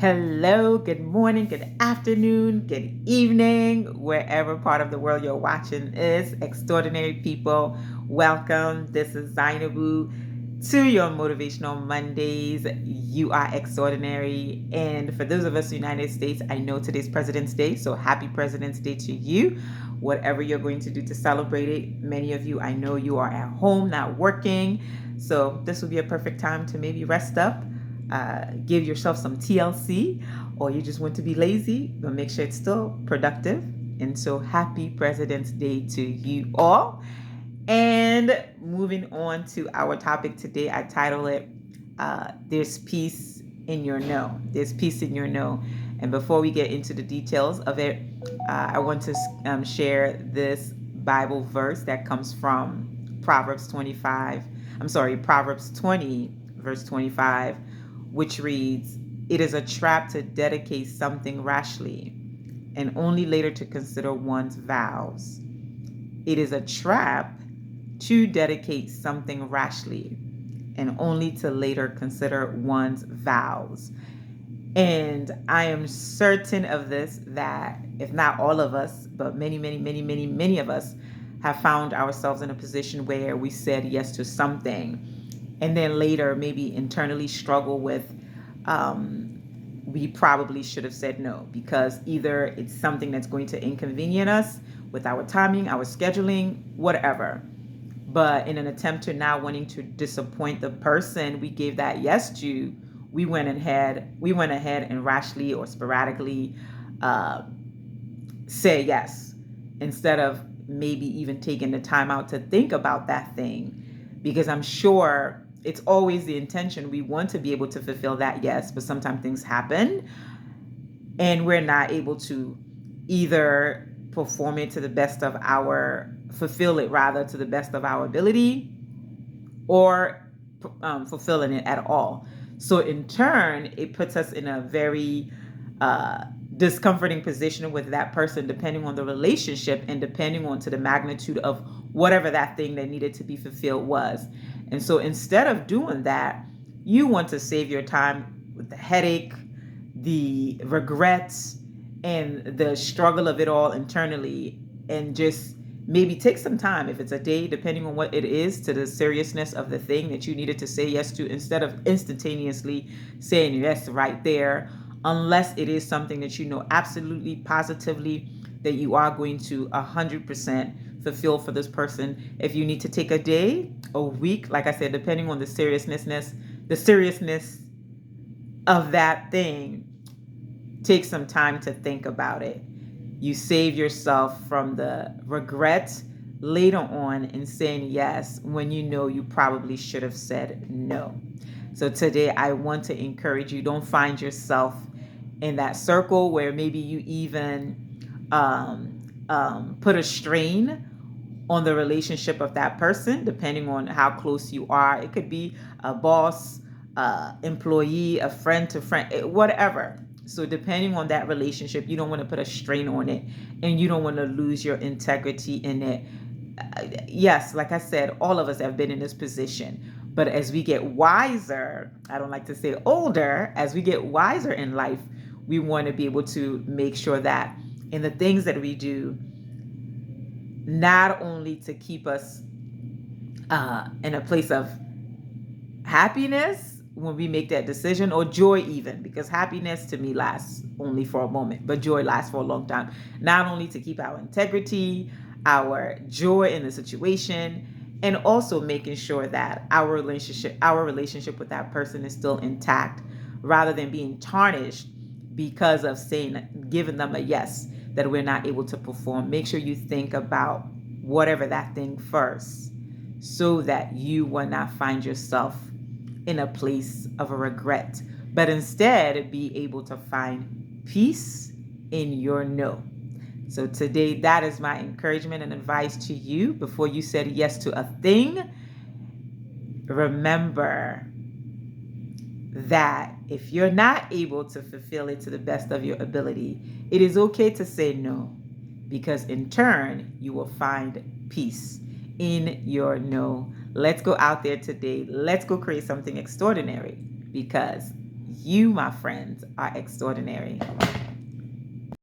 Hello, good morning, good afternoon, good evening, wherever part of the world you're watching is. Extraordinary people, welcome. This is Zainabu to your Motivational Mondays. You are extraordinary. And for those of us in the United States, I know today's President's Day, so happy President's Day to you. Whatever you're going to do to celebrate it, many of you, I know you are at home, not working. So this will be a perfect time to maybe rest up, give yourself some TLC, or you just want to be lazy, but make sure it's still productive. And so happy President's Day to you all. And moving on to our topic today, I title it There's Peace in Your No. There's Peace in Your No. And before we get into the details of it, I want to share this Bible verse that comes from Proverbs 20, verse 25, which reads, "It is a trap to dedicate something rashly and only later to consider one's vows." It is a trap to dedicate something rashly and only to later consider one's vows. And I am certain of this, that if not all of us, but many of us have found ourselves in a position where we said yes to something and then later maybe internally struggle with we probably should have said no, because either it's something that's going to inconvenience us with our timing, our scheduling, whatever. But in an attempt to not wanting to disappoint the person we gave that yes to, we went ahead and rashly or sporadically say yes, instead of maybe even taking the time out to think about that thing. Because I'm sure it's always the intention, we want to be able to fulfill that yes, but sometimes things happen and we're not able to either perform it to the best of our, fulfill it rather to the best of our ability, or fulfilling it at all. So in turn, it puts us in a very discomforting position with that person, depending on the relationship and depending on to the magnitude of whatever that thing that needed to be fulfilled was. And so instead of doing that, you want to save your time with the headache, the regrets, and the struggle of it all internally, and just maybe take some time, if it's a day, depending on what it is, to the seriousness of the thing that you needed to say yes to, instead of instantaneously saying yes right there, unless it is something that you know absolutely positively that you are going to 100% fulfill for this person. If you need to take a day, a week, like I said, depending on the seriousness of that thing, take some time to think about it. You save yourself from the regret later on in saying yes when you know you probably should have said no. So today I want to encourage you, don't find yourself in that circle where maybe you even put a strain on the relationship of that person, depending on how close you are. It could be a boss, employee, a friend to friend, whatever. So depending on that relationship, you don't want to put a strain on it, and you don't want to lose your integrity in it. Yes, like I said, all of us have been in this position. But as we get wiser, I don't like to say older, as we get wiser in life, we want to be able to make sure that in the things that we do, not only to keep us in a place of happiness when we make that decision, or joy even, because happiness to me lasts only for a moment, but joy lasts for a long time. Not only to keep our integrity, our joy in the situation, and also making sure that our relationship with that person is still intact, rather than being tarnished because of giving them a yes that we're not able to perform. Make sure you think about whatever that thing first, so that you will not find yourself in a place of a regret, but instead be able to find peace in your no. So today, that is my encouragement and advice to you. Before you said yes to a thing, remember that if you're not able to fulfill it to the best of your ability, it is okay to say no, because in turn, you will find peace in your no. Let's go out there today. Let's go create something extraordinary, because You, my friends, are extraordinary.